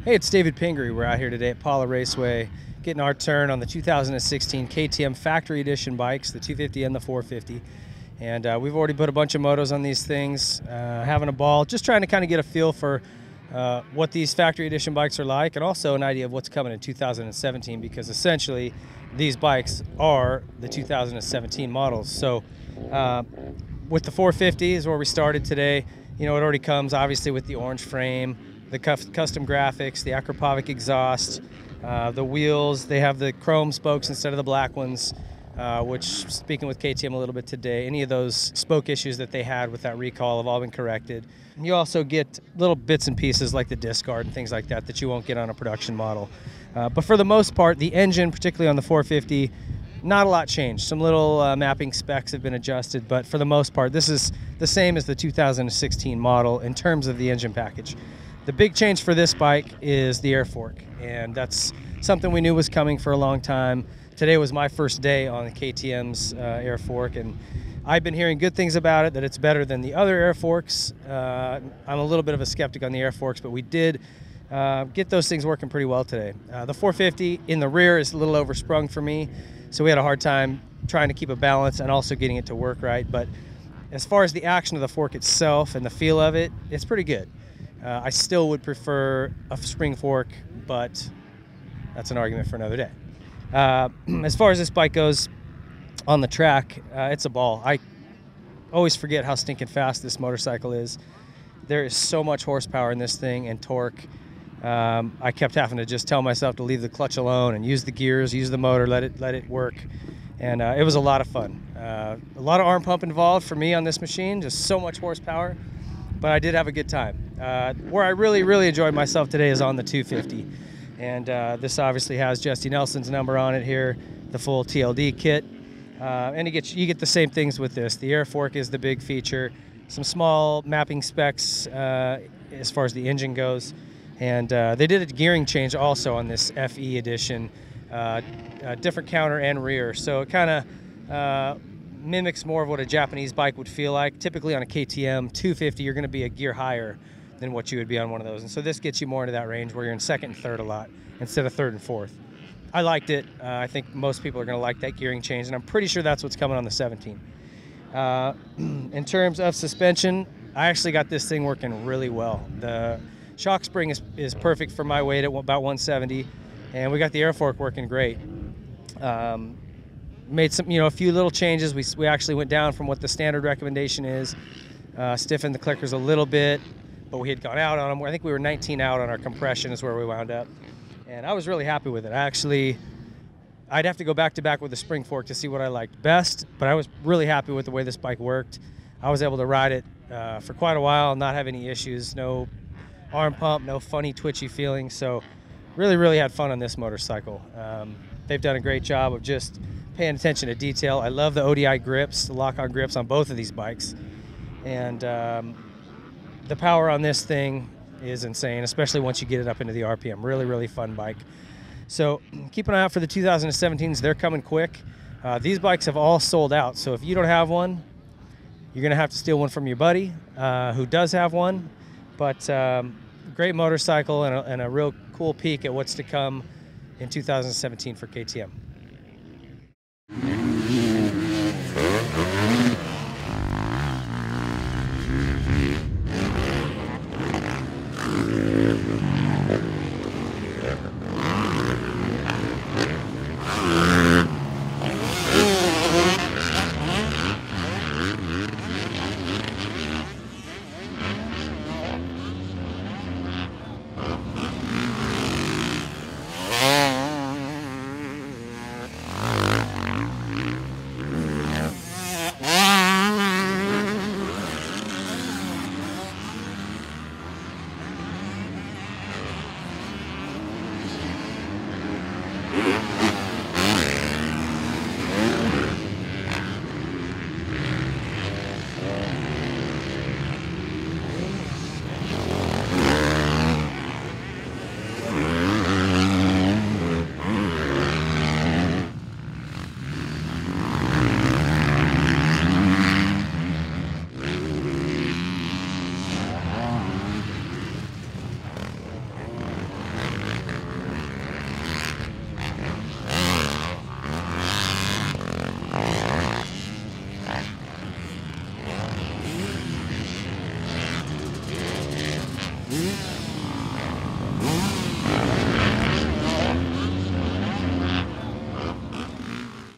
Hey, it's David Pingree. We're out here today at Paula Raceway getting our turn on the 2016 KTM Factory Edition bikes, the 250 and the 450. And we've already put a bunch of motos on these things, having a ball, just trying to kind of get a feel for what these Factory Edition bikes are like, and also an idea of what's coming in 2017, because essentially these bikes are the 2017 models. So with the 450 is where we started today. You know, it already comes obviously with the orange frame, the custom graphics, the Acropovic exhaust, the wheels. They have the chrome spokes instead of the black ones, which, speaking with KTM a little bit today, any of those spoke issues that they had with that recall have all been corrected. You also get little bits and pieces like the disc guard and things like that that you won't get on a production model. But for the most part, the engine, particularly on the 450, not a lot changed. Some little mapping specs have been adjusted, but for the most part, this is the same as the 2016 model in terms of the engine package. The big change for this bike is the air fork, and that's something we knew was coming for a long time. Today was my first day on KTM's air fork, and I've been hearing good things about it, that it's better than the other air forks. I'm a little bit of a skeptic on the air forks, but we did get those things working pretty well today. The 450 in the rear is a little oversprung for me, so we had a hard time trying to keep a balance and also getting it to work right. But as far as the action of the fork itself and the feel of it, it's pretty good. I still would prefer a spring fork, but that's an argument for another day. As far as this bike goes on the track, it's a ball. I always forget how stinking fast this motorcycle is. There is so much horsepower in this thing and torque. I kept having to just tell myself to leave the clutch alone and use the gears, use the motor, let it work. And it was a lot of fun. A lot of arm pump involved for me on this machine, just so much horsepower. But I did have a good time. Where I really enjoyed myself today is on the 250. And this obviously has Jesse Nelson's number on it here, the full TLD kit. And you get the same things with this. The air fork is the big feature. Some small mapping specs as far as the engine goes. And they did a gearing change also on this FE edition, different counter and rear. So it kind of mimics more of what a Japanese bike would feel like. Typically on a KTM 250, you're going to be a gear higher than what you would be on one of those. And so this gets you more into that range where you're in second and third a lot instead of third and fourth. I liked it. I think most people are going to like that gearing change, and I'm pretty sure that's what's coming on the 17. In terms of suspension, I actually got this thing working really well. The shock spring is perfect for my weight at about 170, and we got the air fork working great. Made some, a few little changes. We actually went down from what the standard recommendation is, stiffened the clickers a little bit, but we had gone out on them. I think we were 19 out on our compression is where we wound up, and I was really happy with it. I'd have to go back to back with the spring fork to see what I liked best, but I was really happy with the way this bike worked. I was able to ride it for quite a while and not have any issues, no arm pump, no funny twitchy feelings. So really had fun on this motorcycle. They've done a great job of just paying attention to detail. I love the ODI grips, the lock-on grips on both of these bikes. And the power on this thing is insane, especially once you get it up into the RPM. Really fun bike. So keep an eye out for the 2017s. They're coming quick. These bikes have all sold out. So if you don't have one, you're going to have to steal one from your buddy who does have one. But great motorcycle and a real cool peek at what's to come in 2017 for KTM. Yeah.